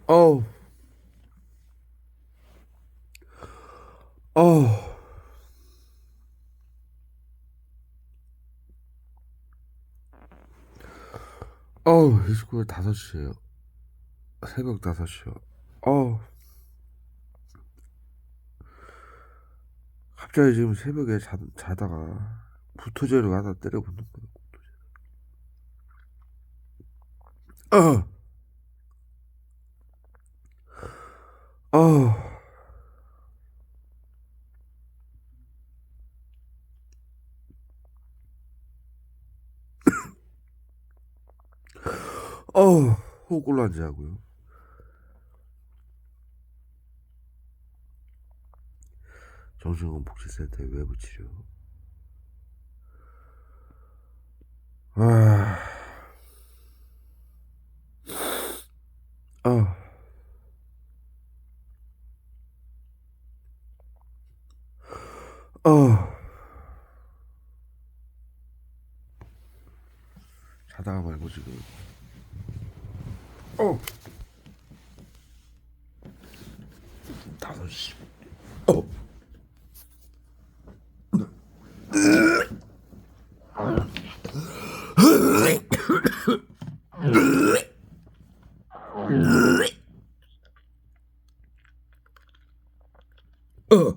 어우, 어우, 어우, 이스코가 5시에요. 새벽 5시요. 어우, 갑자기 지금 새벽에 자다가 부토제로 하나 때려붙는 거예요. 어우, 어우, 호흡곤란제 하고요. 정신건복지센터의 외부치료. 아, 아, 아. 자다가 말고 지금. 어, 5시. 어, 어.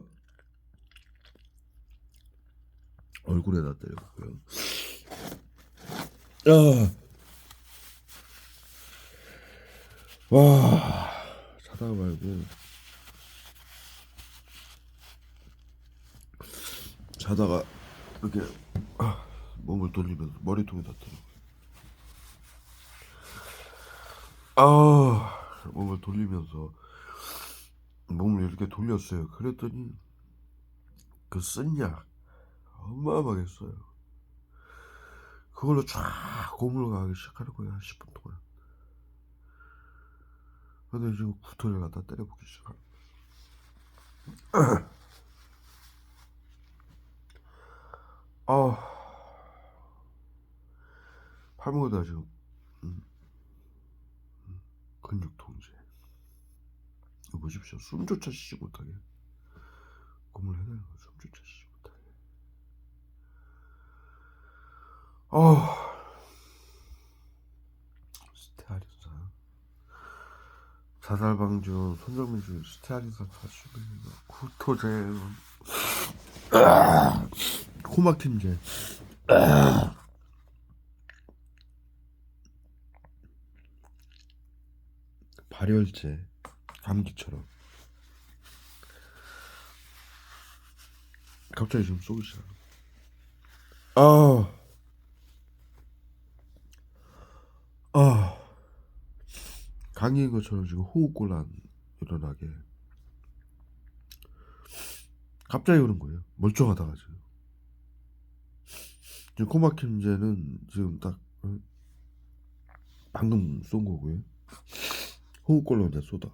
얼굴에다 때려고요. 아, 와, 자다가 말고. 자다가 이렇게 몸을 돌리면서 머리통에다 때려. 몸을 돌리면서 몸을 이렇게 돌렸어요. 그랬더니 그 쓴 약 어마어마하게 써요. 그걸로 쫙 고물러 가기 시작하는 거야. 10분 동안. 근데 지금 구토를 갖다 때려보기 시작하는 거야. 아, 팔목에다 지금 음, 근육통제. 이거 보십시오. 숨조차 쉬지 못하게 고물 해내는 거. 숨조차 쉬지 못하게. 아, 스테아린산. 자살방지원 손정민주 스테아린산 40mg. 구토제. 코막힘제. 발열제. 감기처럼. 갑자기 지금 쏘기 시작. 아, 아, 감기인 것처럼 지금 호흡곤란 일어나게 갑자기 오는 거예요. 멀쩡하다가 지금 코막힘제는 지금 딱 방금 쏜 거고요. 호흡곤란 이제 쏘다.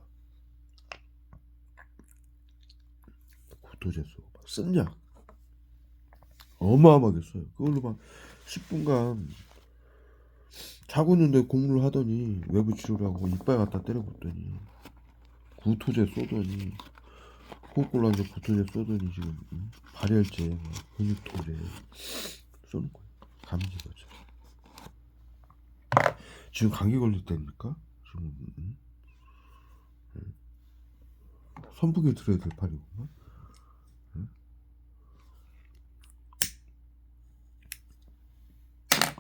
구토제 쏘고 쓴약 어마어마하게 써요. 그걸로 막 10분간 자고 있는데 공부를 하더니 외부 치료를 하고 이빨 갖다 때려봤더니 구토제 쏘더니 호흡곤란제 구토제 쏘더니 지금 발열제 근육통제 쏘는 거예요. 감기가 지금 감기 걸릴 때입니까? 지금 선풍기 들어야 될 판이구나.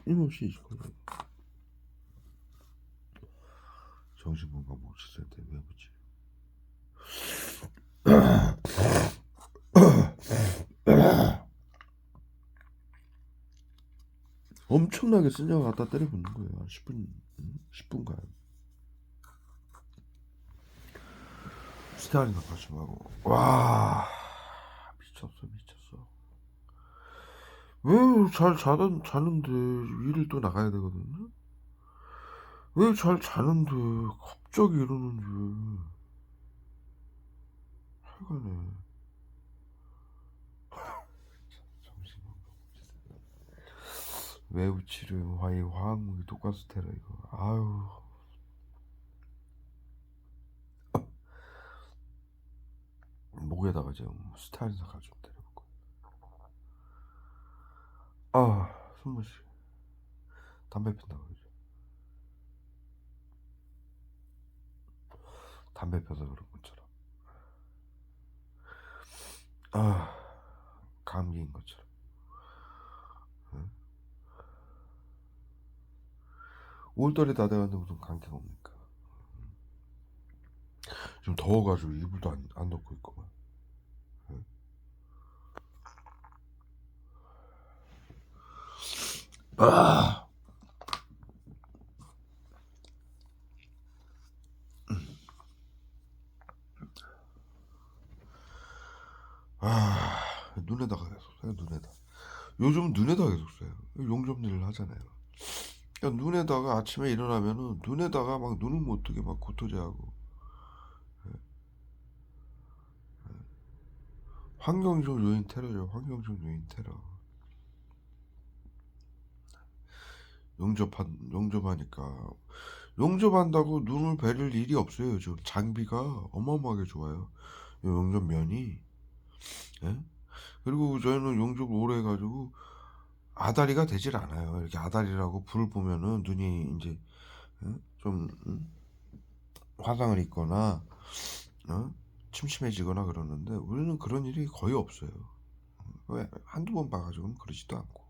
끊임없이 이걸 정신건강복지센터에 외부치 엄청나게 쓰냐고 갖다 때려붓는 거예요. 10분간 스타일이나 가심하고 와 미쳤어. 왜 잘 자는데 일을 또 나가야 되거든요. 왜 잘 자는데 갑자기 이러는지 하여간에 정신건강복지센터 외부 치료, 화학무기, 독가스 테러 이거. 아유. 목에다가 지금 스타일에서 가지고 때려볼고. 숨을 쉬. 담배 핀다고 그러죠. 담배 펴서 그런 것처럼. 감기인 것처럼. 응? 올달이 다 돼가는데 무슨 감기가 옵니까? 좀 더워가지고 이불도 안 덮고 있고. 응? 눈에다가 계속 써요. 눈에다. 요즘 눈에다 계속 써요. 용접일을 하잖아요. 그러니까 눈에다가 아침에 일어나면은 눈에다가 막 눈을 못 뜨게 막 고토제하고. 환경적 요인 테러죠. 환경적 요인 테러. 용접하니까 용접한다고 눈을 베릴 일이 없어요. 요즘 장비가 어마어마하게 좋아요. 이 용접면이. 예? 그리고 저희는 용접을 오래 해가지고 아다리가 되질 않아요. 이렇게 아다리라고 불을 보면은 눈이 이제 좀 화상을 입거나 침침해지거나 그러는데 우리는 그런 일이 거의 없어요. 왜 한두 번 봐가지고는 그러지도 않고.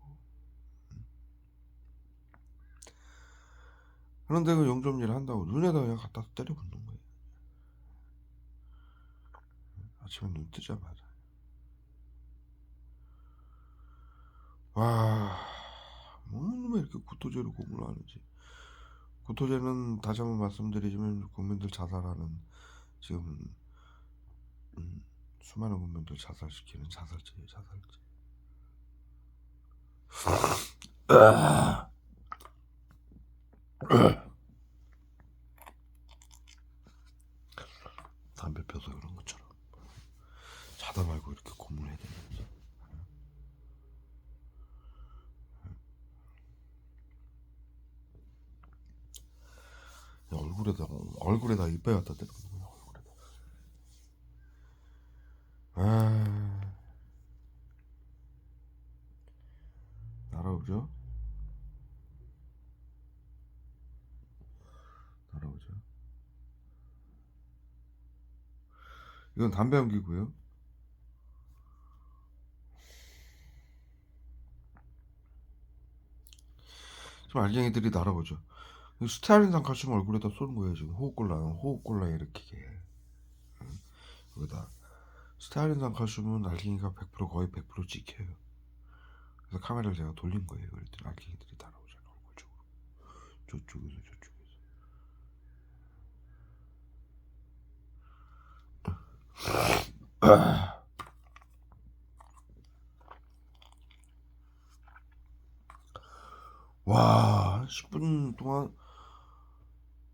그런데 그 용접일 한다고 눈에다 그냥 갖다 때려 붓는 거예요. 아침에 눈 뜨자마자. 와, 왜 이렇게 구토제로 고문을 하는지. 구토제는 다시 한번 말씀드리지만 국민들 자살하는 지금 수많은 국민들 자살시키는 자살제예요. 자살제. 담배 펴서 그런 것처럼 자다 말고 이렇게 고문해야 되는지. 얼굴에다 이빨 갖다 대는 거야. 얼굴에다. 날아오죠? 날아오죠. 이건 담배 연기고요. 지금 알갱이들이 날아오죠. 스타일린산 칼슘 얼굴에다 쏘는 거예요. 지금 호흡곤란 일으키게. 여기다 스타일린산 칼슘은 알갱이가 100% 거의 100% 찍혀요. 그래서 카메라를 제가 돌린 거예요. 그랬더니 알갱이들이 날아오잖아. 얼굴 쪽으로. 저쪽에서. 와, 10분 동안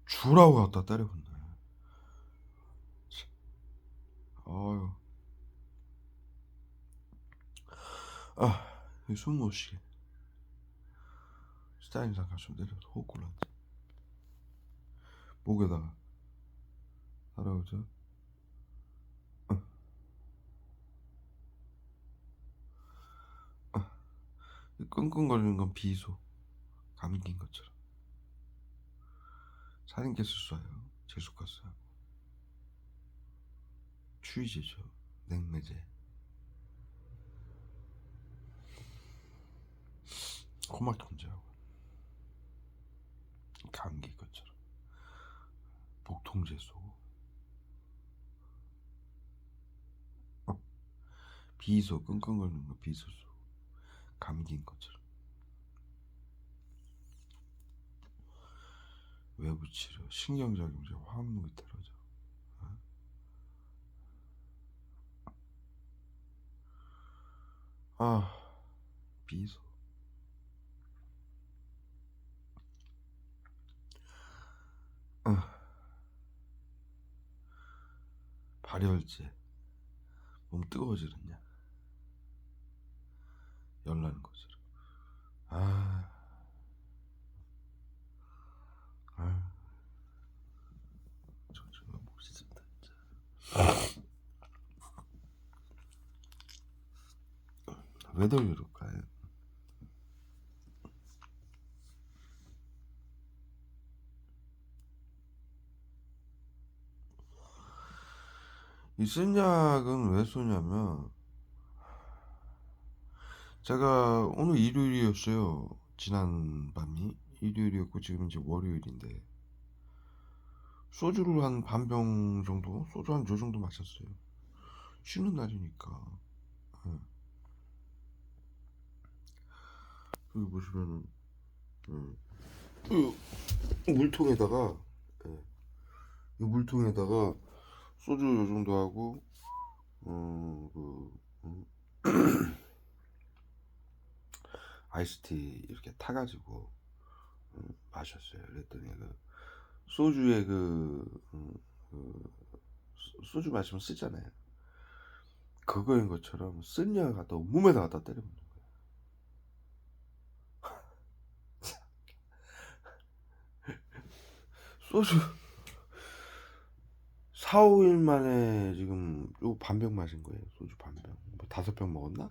주라고 갖다 때려본다. 아유. 숨 못 쉬게. 스타일링상 가서 내려서 호흡곤란. 목에다가 날아오죠. 끙끙거리는 건 비소. 감기인 것처럼. 살인캐스 쏴요. 제수가스하고. 추위제죠. 냉매제. 코막힘 문제하고. 감기 것처럼. 복통제 쏘고. 비소 끙끙거리는 거 비소 쏘고. 감기인 것처럼. 외부 치료, 신경작용제, 화학무기 테러죠. 비소. 발열제. 몸 뜨거워지느냐. 열나는 것처럼. 왜들 그럴까요? 이 쓴 약은 왜 쏘냐면, 제가 오늘 일요일이었어요. 지난 밤이 일요일이었고 지금 이제 월요일인데, 소주를 한 반 병 정도, 소주 한 저 정도 마셨어요. 쉬는 날이니까. 예. 여기 보시면은, 물통에다가, 예, 이 물통에다가 소주 요 정도 하고, 그 아이스티 이렇게 타가지고 마셨어요. 그랬더니 그 소주에 그 소주 마시면 쓰잖아요. 그거인 것처럼 쓴 약을 갖다 몸에다 갖다 때려먹는 거예요. 소주 4, 5일 만에 지금 요 반병 마신 거예요. 소주 반병. 뭐 5병 먹었나?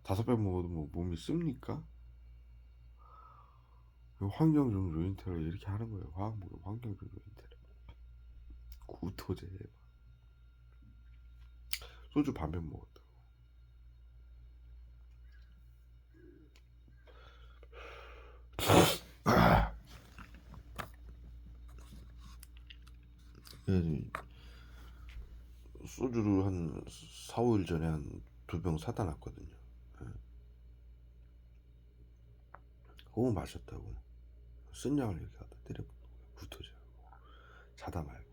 5병 먹어도 뭐 몸이 씁니까? 환경적 요인테러 이렇게 하는 거예요. 환경적 요인테러. 구토제. 소주 반병 먹었다. 예, 소주를 한 4, 5일 전에 한 2병 사다 놨거든요. 예. 그거 마셨다고. 쓴 약을 이렇게 갖다 때려 구토제. 자다 말고.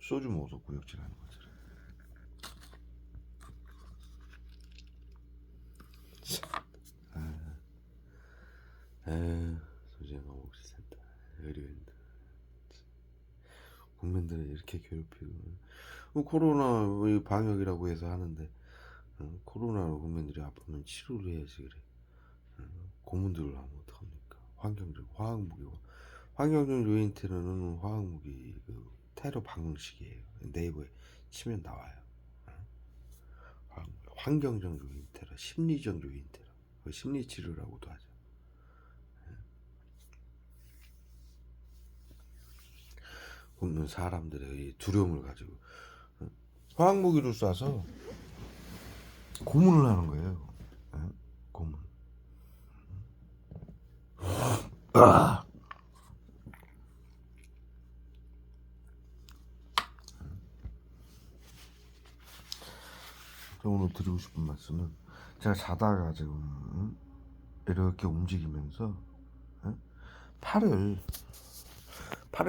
소주 먹어서 구역질하는 거지. 소주가 먹지 센다. 의료인들. 국민들을 이렇게 괴롭히고. 코로나 방역이라고 해서 하는데, 코로나로 국민들이 아프면 치료를 해야지 그래. 고문들을 하면 어떡합니까? 환경적 요인 테러는 화학무기 테러 방식이에요. 네이버에 치면 나와요. 환경적 요인 테러, 심리적 요인 테러, 심리 치료라고도 하죠. 굶는 사람들의 두려움을 가지고 화학무기를 쏴서 고문을 하는 거예요. 고문. 오늘 드리고 싶은 말씀은, 제가 자다가 지금 이렇게 움직이면서 팔을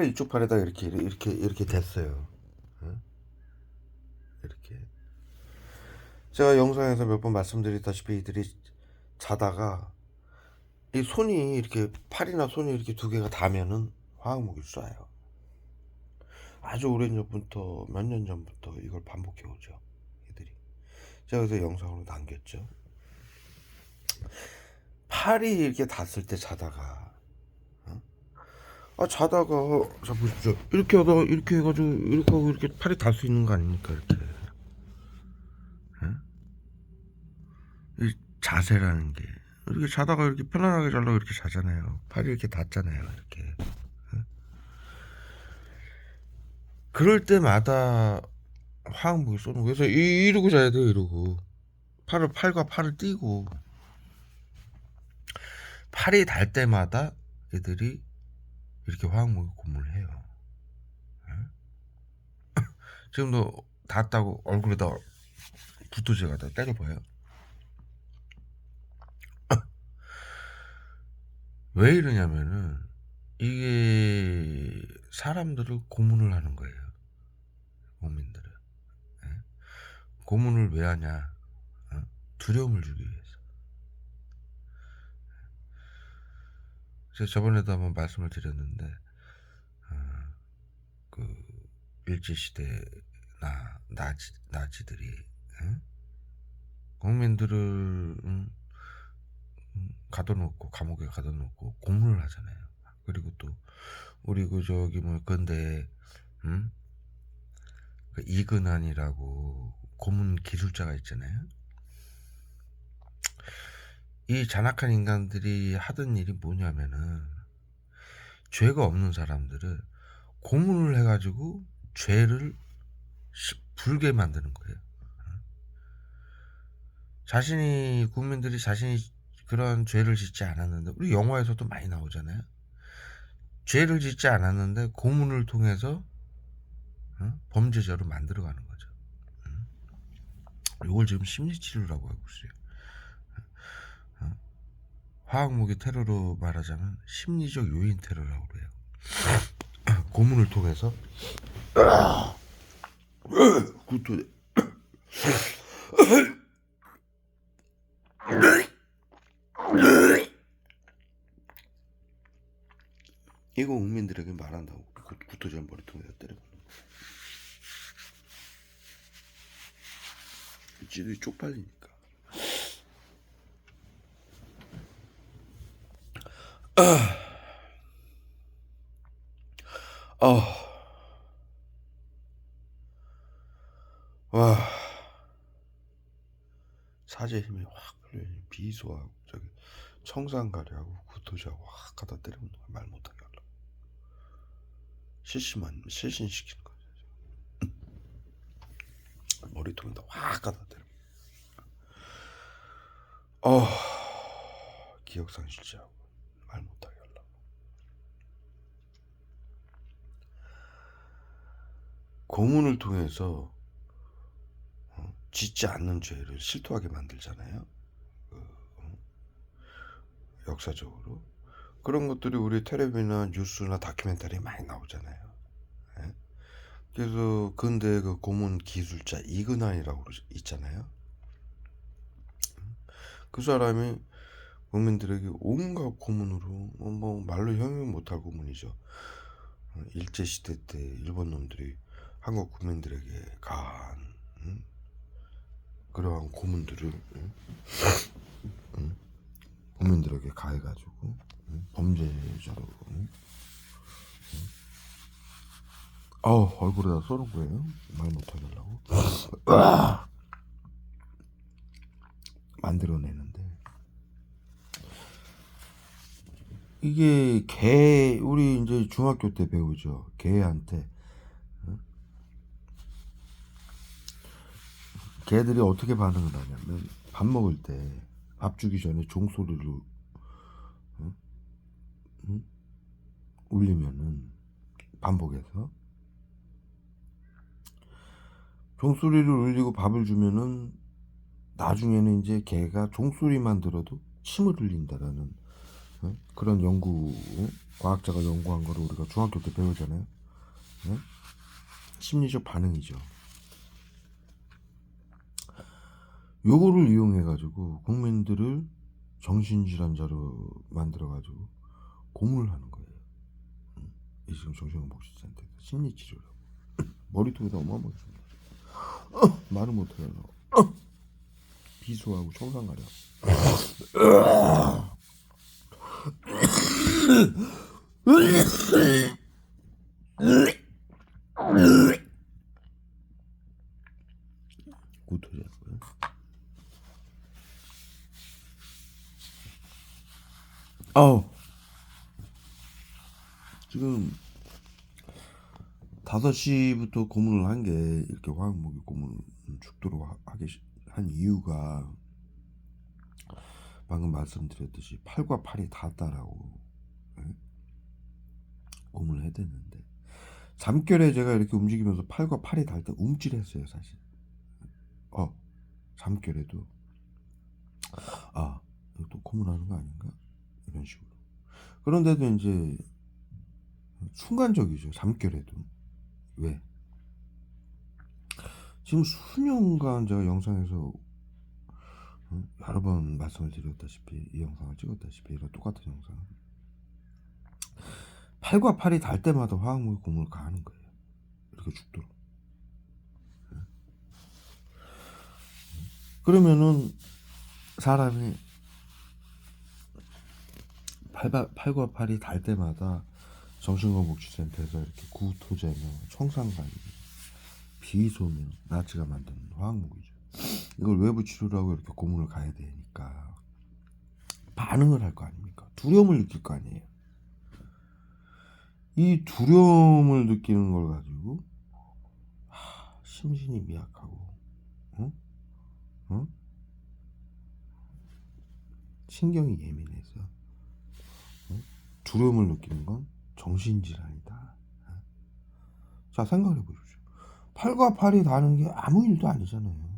이쪽 팔에다 이렇게 댔어요. 이렇게. 제가 영상에서 몇 번 말씀드렸다시피 이들이 자다가 이 손이 이렇게, 팔이나 손이 이렇게 두 개가 닿으면은 화학무기를 쏴요. 아주 오랜 전부터, 몇 년 전부터 이걸 반복해 오죠, 이들이. 제가 그래서 영상으로 남겼죠. 팔이 이렇게 닿았을 때 자다가, 자다가, 자 보십시오. 이렇게 하다가 이렇게 해가지고 이렇게 하고 이렇게 팔이 닿을 수 있는 거 아닙니까? 이렇게. 이 자세라는 게, 이렇게 자다가 이렇게 편안하게 자려고 이렇게 자잖아요. 팔이 이렇게 닿잖아요. 이렇게. 그럴 때마다 화학무기 쏘는 거예요. 그래서 이러고 자야 돼요. 이러고 팔과 팔을 띄고, 팔이 닿을 때마다 애들이 이렇게 화학무기 고문을 해요. 지금도 닿았다고 얼굴에다 구토제가 다 때려봐요. 왜 이러냐면은 이게 사람들을 고문을 하는 거예요. 국민들을. 고문을 왜 하냐? 두려움을 주기 위해서. 제가 저번에도 한번 말씀을 드렸는데, 그 일제시대 나치들이 국민들을 가둬놓고, 감옥에 가둬놓고 고문을 하잖아요. 그리고 또 우리 그 저기 뭐 근대 그 이근환이라고 고문 기술자가 있잖아요. 이 잔악한 인간들이 하던 일이 뭐냐면은 죄가 없는 사람들을 고문을 해가지고 죄를 불게 만드는 거예요. 자신이 국민들이 자신이 그런 죄를 짓지 않았는데, 우리 영화에서도 많이 나오잖아요. 죄를 짓지 않았는데 고문을 통해서 범죄자로 만들어가는 거죠. 이걸 지금 심리치료라고 하고 있어요. 화학무기 테러로 말하자면 심리적 요인 테러라고 그래요. 고문을 통해서 구토 이거 국민들에게 말한다고. 구토제 머리통에다 때려보는 찌들이 쪽팔리니까. 와, 사제 힘이 확 풀려. 비수하고 저기 청산가리하고 구토제하고 확 갖다 때리면 말 못하게 하려고. 실신시키는 거죠. 머리통에다 확 갖다 때려. 기억상실제하고 말 못하게 하려고. 고문을 통해서 짓지 않는 죄를 실토하게 만들잖아요. 역사적으로 그런 것들이 우리 텔레비나 뉴스나 다큐멘터리에 많이 나오잖아요. 예? 그래서 근데 그 고문 기술자 이근환이라고 있잖아요. 그 사람이 국민들에게 온갖 고문으로 뭐 말로 형용 못할 고문이죠. 일제 시대 때 일본 놈들이 한국 국민들에게 가한 그러한 고문들을 국민들에게 가해가지고 범죄자로 얼굴에다 쏘는 거예요. 말 못하게 하려고. 만들어내는데 이게 우리 이제 중학교 때 배우죠. 개한테 개들이 어떻게 반응을 하냐면 밥 먹을 때 밥 주기 전에 종소리를 울리면은 반복해서 종소리를 울리고 밥을 주면은 나중에는 이제 개가 종소리만 들어도 침을 흘린다라는 그런 과학자가 연구한 거를 우리가 중학교 때 배우잖아요. 심리적 반응이죠. 요거를 이용해가지고 국민들을 정신질환자로 만들어가지고 고문을 하는 거예요. 이 지금 정신건복지센터 심리치료라고. 머리통에다 어마어마하게 말을 못해요. 비수하고 청산가려. 구토제고요. 지금 5시부터 고문을 한 게 이렇게 화학무기 고문을 죽도록 하게 한 이유가 방금 말씀드렸듯이 팔과 팔이 닿았다라고 고문을 해야 되는데 잠결에 제가 이렇게 움직이면서 팔과 팔이 닿을 때 움찔했어요 사실. 잠결에도 이거 또 고문하는 거 아닌가 이런 식으로. 그런데도 이제 순간적이죠. 잠결에도. 왜? 지금 수년간 제가 영상에서 여러 번 말씀을 드렸다시피 이 영상을 찍었다시피 이런 똑같은 영상 팔과 팔이 닿을 때마다 화학무기 고문을 가하는 거예요. 이렇게 죽도록. 그러면은 사람이 팔과 팔이 닿을 때마다 정신건복지센터에서 이렇게 구토제나 청산가리 비소면 나치가 만든 화학무기죠. 이걸 외부 치료라고 이렇게 고문을 가야 되니까 반응을 할 거 아닙니까? 두려움을 느낄 거 아니에요. 이 두려움을 느끼는 걸 가지고 심신이 미약하고 어? 어? 신경이 예민해서 두려움을 느끼는 건 정신질환이다. 자, 생각해 보십시오. 팔과 팔이 다는 게 아무 일도 아니잖아요.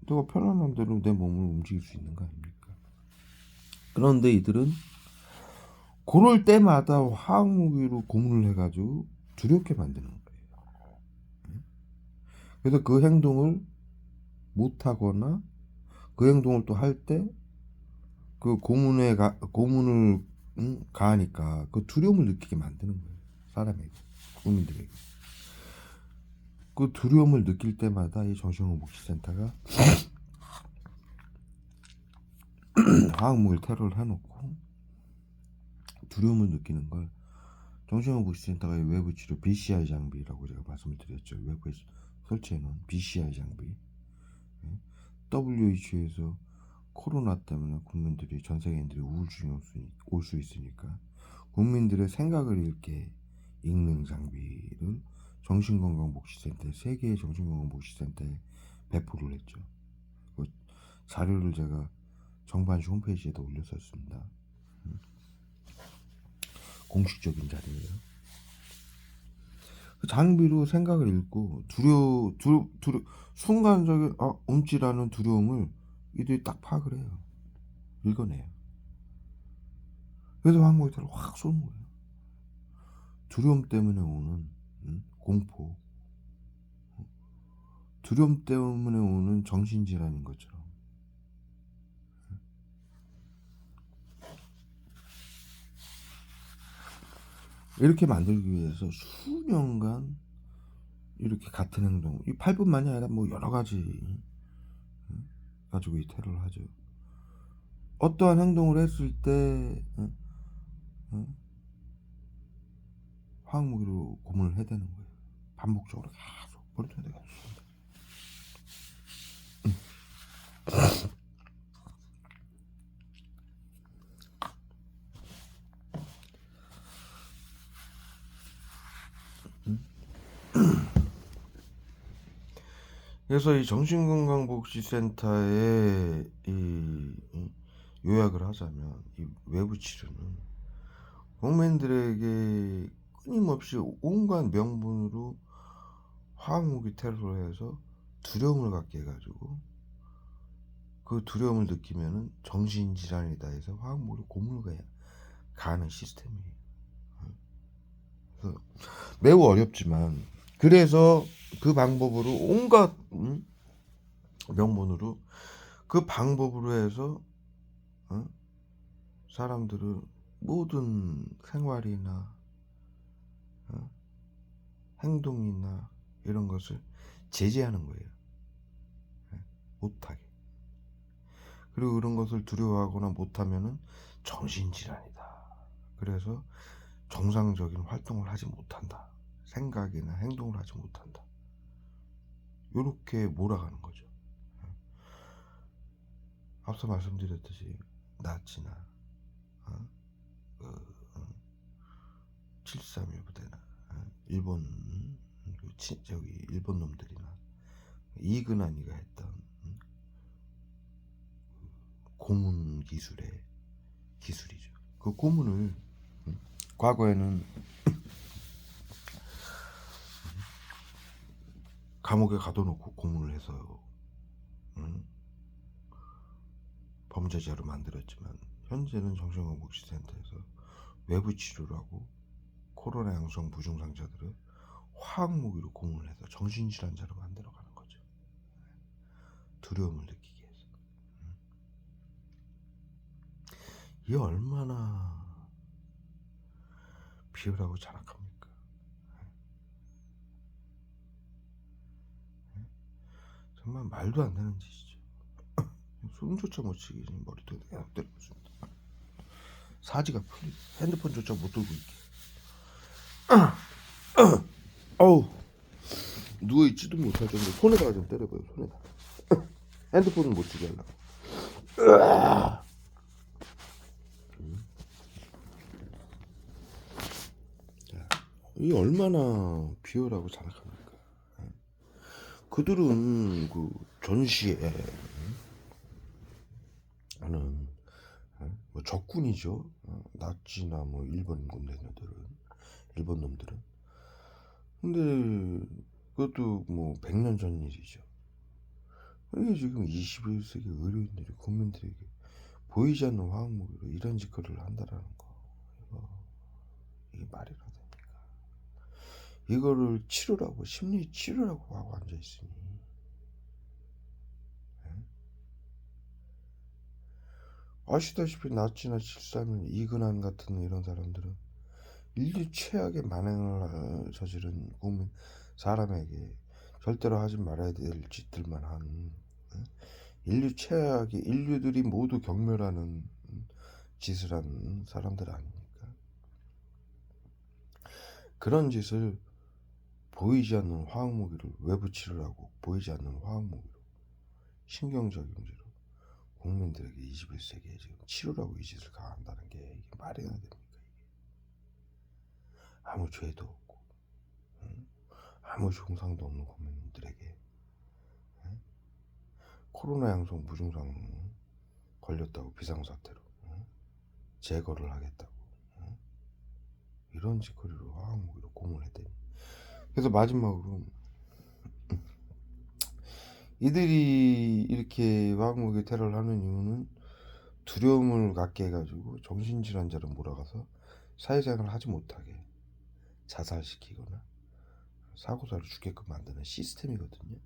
내가 편안한 대로 내 몸을 움직일 수 있는 거 아닙니까? 그런데 이들은 그럴 때마다 화학무기로 고문을 해가지고 두렵게 만드는 거예요. 그래서 그 행동을 못하거나 그 행동을 또 할 때 그 고문을 가하니까 그 두려움을 느끼게 만드는 거예요. 사람에게, 국민들에게. 그 두려움을 느낄 때마다 이 정신건강복지센터가 화학무기를 테러를 해놓고 두려움을 느끼는 걸 정신건강복지센터가 외부 치료 BCI 장비라고 제가 말씀을 드렸죠. 외부에 설치해놓은 BCI 장비. WHO에서 코로나 때문에 국민들이 전 세계인들이 우울증이 올 수 있으니까 국민들의 생각을 읽는 장비를 정신건강복지센터, 세계의 정신건강복지센터에 배포를 했죠. 그 자료를 제가 정반시 홈페이지에도 올렸었습니다. 공식적인 자료예요. 그 장비로 생각을 읽고 순간적인 움찔하는 두려움을 이들이 딱 파악을 해요. 읽어내요. 그래서 화학무기를 확 쏘는 거예요. 두려움 때문에 오는 공포, 두려움 때문에 오는 정신질환인 것처럼. 이렇게 만들기 위해서 수년간 이렇게 같은 행동, 이 8분만이 아니라 뭐 여러 가지 가지고 이 테러를 하죠. 어떠한 행동을 했을 때 화학무기로 고문을 해대는 거예요. 반복적으로 계속 머리통에 대고. 그래서 이 정신건강복지센터에 요약을 하자면 이 외부 치료는 국민들에게 끊임없이 온갖 명분으로 화학무기 테러를 해서 두려움을 갖게 해가지고 그 두려움을 느끼면은 정신질환이다 해서 화학무기로 고문을 가하는 시스템이에요. 그래서 매우 어렵지만 그래서 그 방법으로 온갖 명분으로 그 방법으로 해서 사람들을 모든 생활이나 행동이나 이런 것을 제재하는 거예요. 못하게. 그리고 그런 것을 두려워하거나 못하면은 정신질환이다. 그래서 정상적인 활동을 하지 못한다. 생각이나 행동을 하지 못한다. 이렇게 몰아가는 거죠. 앞서 말씀드렸듯이 나치나 7.3 부대나 일본 일본 놈들이나 이근한이가 했던 고문 기술이죠. 그 고문을 과거에는 감옥에 가둬놓고 고문을 해서 범죄자로 만들었지만 현재는 정신건강복지센터에서 외부 치료를 하고 코로나 양성 무증상자들을 화학무기로 고문을 해서 정신질환자로 만들어가는 거죠. 두려움을 느끼게 해서. 이게 얼마나 비열하고 잔악합니까? 정말 말도 안 되는 짓이죠. 숨조차 못 쉬게 머리통에 계속 때리고 있습니다. 사지가 풀리고 핸드폰조차 못 들고 있게. 어우. 누워있지도 못할 정도. 손에다가 좀 때려봐요. 손에다. 핸드폰은 못 주게 하려고. 으아! 이 얼마나 비열하고 잔악합니까? 그들은 그 전시에 하는 뭐 적군이죠. 나치나 뭐 일본 군대들은, 일본 놈들은. 근데 그것도 뭐 100년 전 일이죠. 이게 지금 21세기 의료인들이 국민들에게 보이지 않는 화학무기로 이런 짓거리를 한다라는 거. 이게 말이나 됩니까? 이거를 치료라고, 심리 치료라고 하고 앉아있으니. 아시다시피 나치나 7.3일 이근한 같은 이런 사람들은 인류 최악의 만행을 저지른 국민 사람에게 절대로 하지 말아야 될 짓들만 한 인류 최악의, 인류들이 모두 경멸하는 짓을 한 사람들 아닙니까? 그런 짓을 보이지 않는 화학무기를 외부 치료라고, 보이지 않는 화학무기로, 신경적용제로 국민들에게 21세기에 지금 치료라고 이 짓을 가한다는 게 이게 말이나 됩니까? 이게 아무 죄도 없고 아무 증상도 없는 국민들에게 코로나 양성 무증상 걸렸다고 비상사태로 제거를 하겠다고 이런 짓거리로 화학무기로 고문했더니. 그래서 마지막으로 이들이 이렇게 화학무기 테러를 하는 이유는 두려움을 갖게 해가지고 정신질환자를 몰아가서 사회생활을 하지 못하게 자살시키거나 사고사를 죽게끔 만드는 시스템이거든요.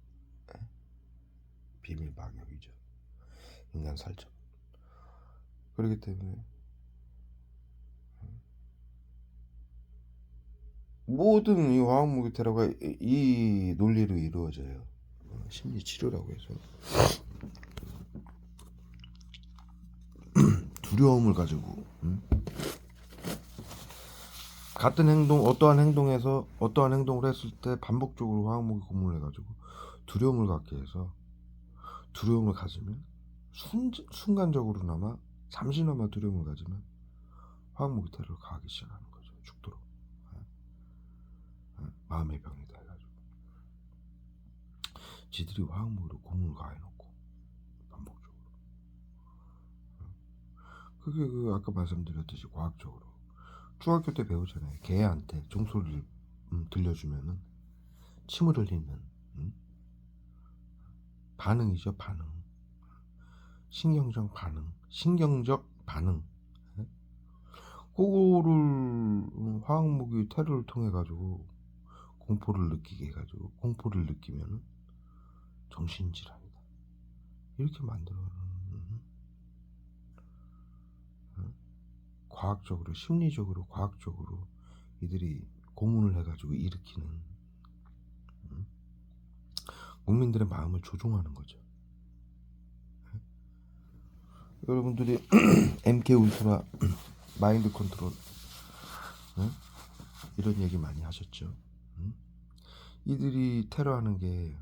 비밀 방역이죠. 인간 살점. 그렇기 때문에 모든 이 화학무기 테러가 이 논리로 이루어져요. 심리 치료라고 해서 두려움을 가지고 같은 행동, 어떠한 행동에서 어떠한 행동을 했을 때 반복적으로 화학무기 고문을 해가지고 두려움을 갖게 해서 두려움을 가지면 순간적으로나마 잠시나마 두려움을 가지면 화학무기 테러를 가하기 시작하는 거죠. 죽도록. 마음의 병이다 해가지고 지들이 화학무기로 고문을 가해놓고 반복적으로. 그게 그 아까 말씀드렸듯이 과학적으로 중학교 때 배우잖아요. 개한테 종소리를 들려주면은 침을 흘리는 반응이죠. 반응. 신경적 반응. 그거를 화학무기 테러를 통해 가지고 공포를 느끼게 해가지고 공포를 느끼면은 정신질환이다 이렇게 만들어는 과학적으로, 심리적으로, 과학적으로 이들이 고문을 해가지고 일으키는 국민들의 마음을 조종하는 거죠. 여러분들이 MK 울트라 마인드 컨트롤 이런 얘기 많이 하셨죠. 이들이 테러하는 게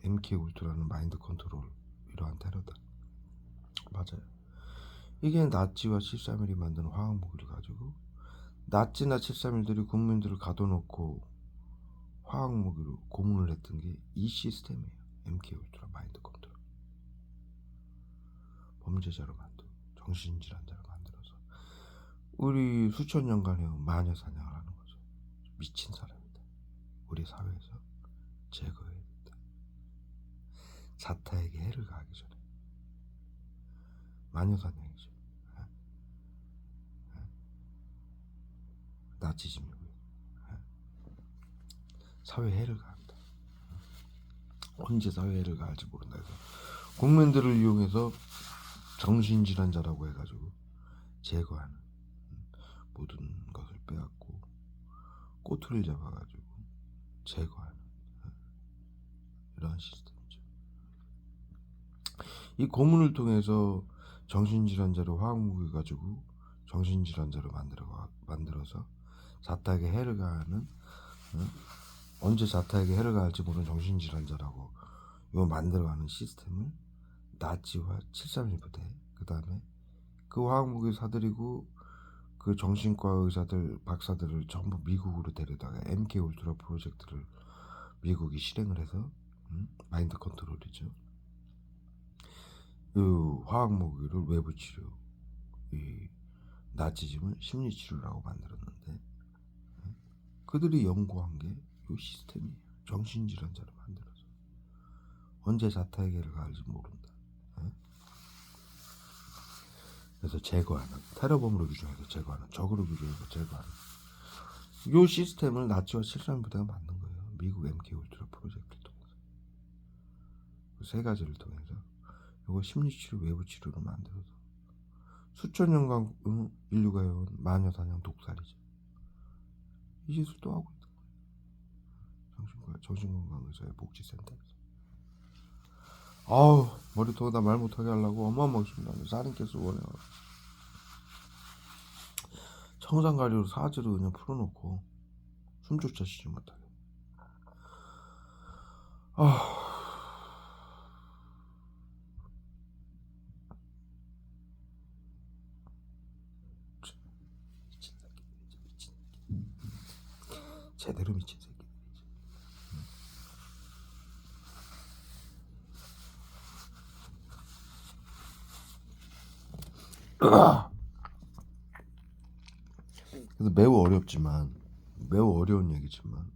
MK 울트라는 마인드 컨트롤 이러한 테러다. 맞아요. 이게 나치와 7.3일이 만든 화학무기를 가지고 나치나 7.3일들이 국민들을 가둬놓고 화학무기로 고문을 했던 게 이 시스템이에요. MK 울트라 마인드 컨트롤. 범죄자로 만들고 정신질환자로 만들어서 우리 수천 년간의 마녀 사냥을 하는 거죠. 미친 사람이다. 우리 사회에서 제거해야 된다. 자타에게 해를 가하기 전에. 마녀 사냥이죠. 나치즘이고요. 사회에 해를 가한다. 언제 사회에 해를 가할지 모른다 해서 국민들을 이용해서 정신질환자라고 해가지고 제거하는, 모든 것을 빼앗고 꼬투리를 잡아가지고 제거하는 이런 시스템이죠. 이 고문을 통해서 정신질환자로 화학무기 가지고 정신질환자로 만들어서 자타에게 해를 가하는 언제 자타에게 해를 가할지 모르는 정신질환자라고 이거 만들어가는 시스템을 나치와 731 부대, 그 다음에 그 화학무기 사들이고 그 정신과 의사들 박사들을 전부 미국으로 데려다가 MK 울트라 프로젝트를 미국이 실행을 해서 마인드 컨트롤이죠. 이 화학무기를 외부 치료, 이 나치즘을 심리 치료라고 만들었는데 그들이 연구한 게 이 시스템이에요. 정신질환자를 만들어서 언제 자타에게를 가할지 모른다. 그래서 제거하는, 테러범으로 규정해서 제거하는, 적으로 규정해서 제거하는 이 시스템을 나치와 7산 부대가 만든 거예요. 미국 MK 울트라 프로젝트를 통해서 그 세 가지를 통해서 이거 심리치료, 외부치료로 만들어서 수천 년간 인류가 해온 마녀사냥 독살이죠. 이 짓을 또 하고 있다. 정신건강의사의 복지센터에서. 아우 머리통에 다 말 못하게 하려고 어마어마하게 살인캐스 원해. 청산가리로 사지를 그냥 풀어놓고 숨조차 쉬지 못하게. 미친 새끼들이지, 미친. 제대로 미친 새끼들이지. 그래서 매우 어려운 얘기지만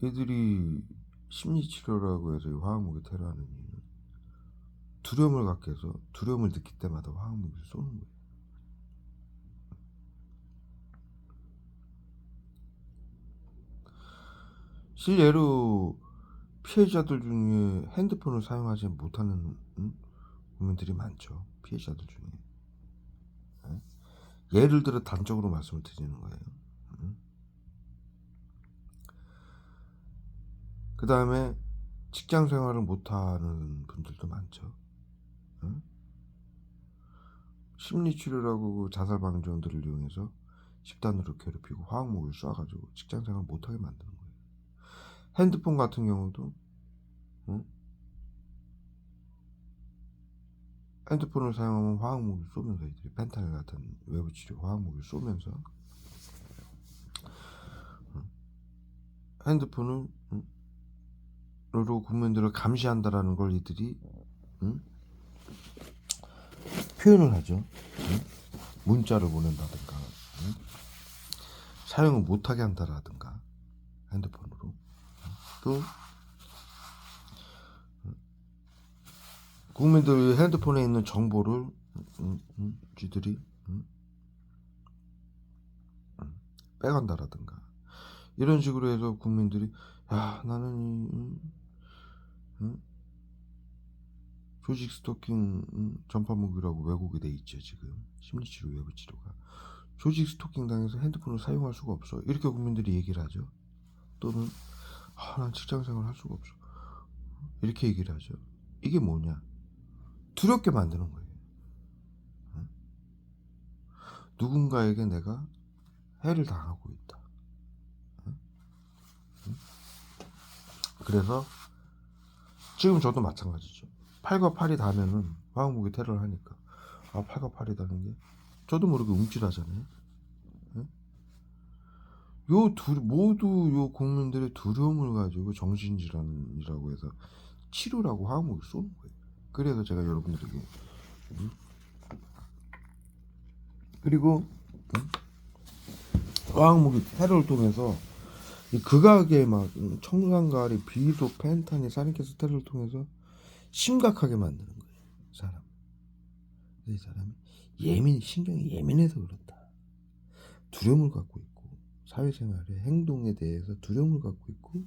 얘들이 심리치료라고 해서 화학무기 테러하는 이유는 두려움을 갖게 해서 두려움을 느낄 때마다 화학무기를 쏘는 거예요. 실예로 피해자들 중에 핸드폰을 사용하지 못하는 국민들이 많죠. 피해자들 중에. 예를 들어 단적으로 말씀을 드리는 거예요. 그 다음에 직장 생활을 못하는 분들도 많죠. 심리치료라고 자살 방지원들을 이용해서 집단으로 괴롭히고 화학무기를 쏴가지고 직장 생활을 못하게 만드는 거예요. 핸드폰 같은 경우도 핸드폰을 사용하면 화학무기를 쏘면서 이들이 펜타닐 같은 외부치료 화학무기를 쏘면서 핸드폰으로 국민들을 감시한다라는 걸 이들이 표현을 하죠. 문자를 보낸다든가 사용을 못하게 한다라든가 핸드폰으로. 또 국민들 핸드폰에 있는 정보를 쥐들이 빼간다라든가 이런 식으로 해서 국민들이 야 나는 조직 스토킹 전파무기라고 왜곡이 돼 있죠. 지금 심리치료 외부치료가 조직 스토킹 당해서 핸드폰을 사용할 수가 없어 이렇게 국민들이 얘기를 하죠. 또는 난 직장생활 할 수가 없어 이렇게 얘기를 하죠. 이게 뭐냐, 두렵게 만드는 거예요. 누군가에게 내가 해를 당하고 있다. 그래서 지금 저도 마찬가지죠. 8과 8이 다면은 화학무기 테러를 하니까 8과 8이다는 게 저도 모르게 움찔하잖아요. 모두 요 국민들의 두려움을 가지고 정신질환이라고 해서 치료라고 화학무기를 쏘는 거예요. 그래서 제가 여러분들에게 그리고 화학무기 테러를 통해서 이 극악의 막 청산가리, 비소, 펜타닐, 살인캐스 테러를 통해서 심각하게 만드는 거예요. 사람. 이 사람이 신경이 예민해서 그렇다. 두려움을 갖고 있고 사회생활의 행동에 대해서 두려움을 갖고 있고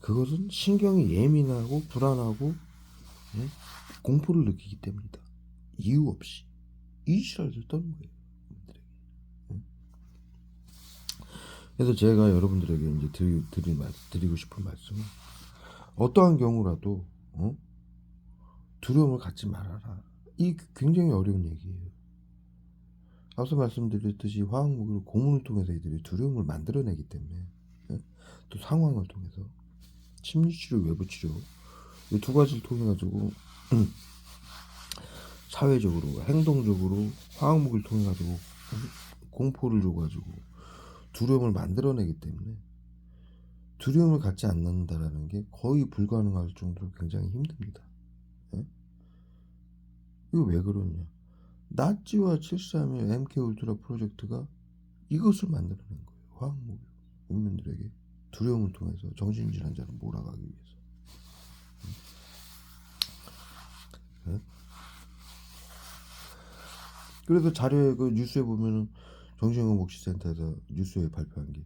그것은 신경이 예민하고 불안하고 공포를 느끼기 때문이다. 이유 없이 이 지랄을 떠는 거예요. 그래서 제가 여러분들에게 이제 드리고 싶은 말씀은 어떠한 경우라도 두려움을 갖지 말아라. 이 굉장히 어려운 얘기예요. 앞서 말씀드렸듯이 화학무기를 고문을 통해서 이들이 두려움을 만들어내기 때문에 또 상황을 통해서 심리치료, 외부치료 이 두 가지를 통해 가지고 사회적으로, 행동적으로 화학무기를 통해 가지고 공포를 줘 가지고 두려움을 만들어내기 때문에 두려움을 갖지 않는다라는 게 거의 불가능할 정도로 굉장히 힘듭니다. 예? 이거 왜 그러냐? 나치와 731 MK 울트라 프로젝트가 이것을 만들어낸 거예요. 화학무기. 국민들에게 두려움을 통해서 정신질환자를 몰아가기 위해서. 예? 그래서 자료에 그 뉴스에 보면은 정신건강복지센터에서 뉴스에 발표한 게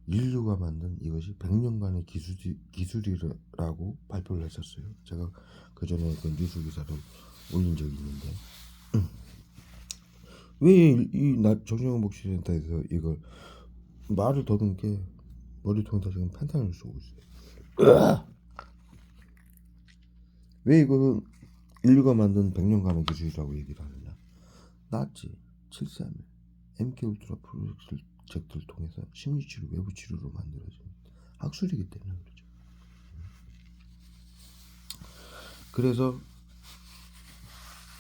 인류가 만든 이것이 100년간의 기술이라고 발표를 했었어요. 제가 그 전에 그 뉴스 기사를 올린 적이 있는데 왜 이 정신건강복지센터에서 이걸 말을 더듬게 머리통에다 지금 펜타닐을 쏘고 있어요. 왜 이거는 인류가 만든 100년간의 기술이라고 얘기를 하느냐? 나치, 731, MK 울트라 프로젝트를 통해서 심리치료, 외부치료로 만들어진 학술이기 때문에 그렇죠. 그래서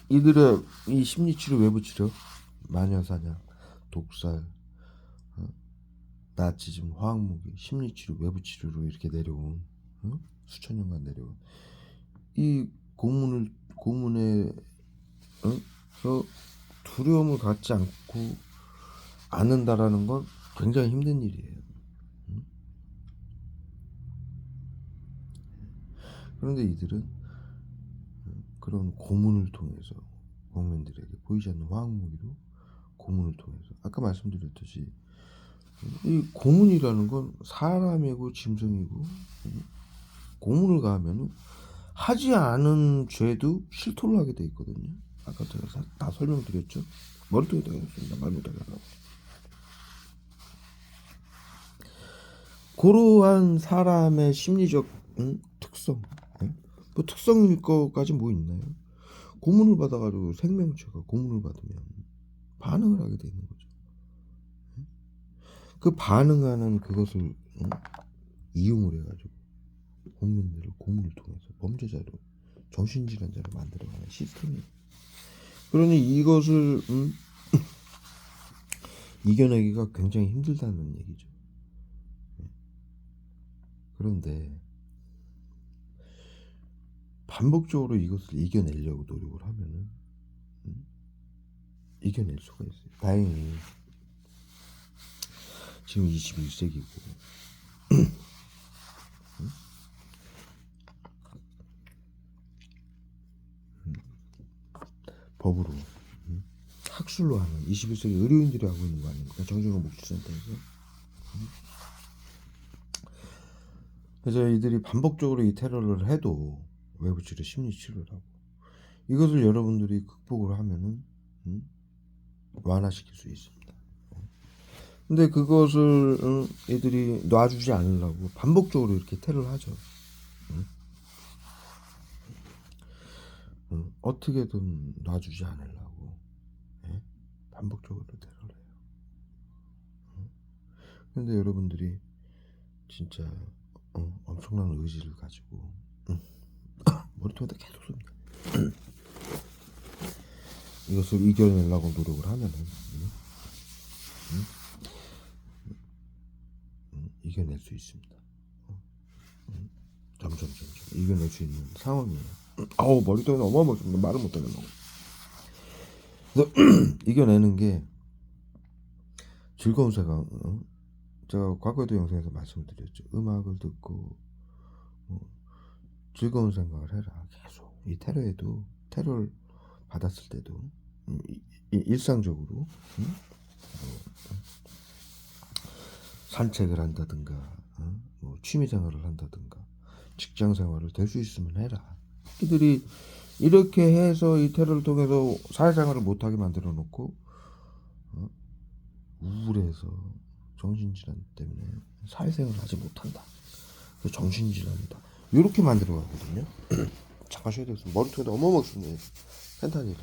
이들의 이 심리치료, 외부치료, 마녀사냥, 독살, 나치즘, 화학무기, 심리치료, 외부치료로 이렇게 내려온 수천 년간 내려온 이 고문에서 두려움을 갖지 않는다라는 건 굉장히 힘든 일이에요. 그런데 이들은 그런 고문을 통해서 국민들에게 보이지 않는 화학무기로 고문을 통해서 아까 말씀드렸듯이 이 고문이라는 건 사람이고 짐승이고 고문을 가하면 하지 않은 죄도 실토를 하게 돼 있거든요. 아까 제가 다 설명드렸죠. 머리통에 당했습니다. 말 못하겠다고. 그러한 사람의 심리적 특성, 그 특성일 거까지 뭐 있나요? 고문을 받아가지고 생명체가 고문을 받으면 반응을 하게 되는 거죠. 그 반응하는 그것을 이용을 해가지고 국민들을 고문을 통해서 범죄자로 정신질환자로 만들어가는 시스템이에요. 그러니 이것을 이겨내기가 굉장히 힘들다는 얘기죠. 그런데 반복적으로 이것을 이겨내려고 노력을 하면은 이겨낼 수가 있어요. 다행히 지금 21세기고 법으로 학술로 하는 21세기 의료인들이 하고 있는 거 아닙니까? 정신건강복지센터에서. 그래서 이들이 반복적으로 이 테러를 해도 외부치료, 심리치료를 하고 이것을 여러분들이 극복을 하면은 완화시킬 수 있습니다. 근데 그것을 애들이 놔주지 않으려고 반복적으로 이렇게 테러를 하죠. 어떻게든 놔주지 않으려고 반복적으로 테러를 해요. 근데 여러분들이 진짜 엄청난 의지를 가지고 머리통에다 계속 쏩니다. 이것을 이겨내려고 노력을 하면은 이겨낼 수 있습니다. 점점 이겨낼 수 있는 상황이에요. 아우 머리통에 어마어마했습니다. 말을 못하겠네. 그래서 이겨내는 게 즐거운 생각. 제가 과거에도 영상에서 말씀드렸죠. 음악을 듣고 즐거운 생각을 해라. 계속 이 테러에도 테러를 받았을 때도 일상적으로 산책을 한다든가 뭐 취미생활을 한다든가 직장생활을 될 수 있으면 해라. 이들이 이렇게 해서 이 테러를 통해서 사회생활을 못하게 만들어 놓고 우울해서 정신질환 때문에 사회생활을 하지 못한다. 정신질환이다. 이렇게 만들어 가거든요. 잠깐 쉬어야 되겠습니다. 머리통에다 어마어마하게 펜타닐을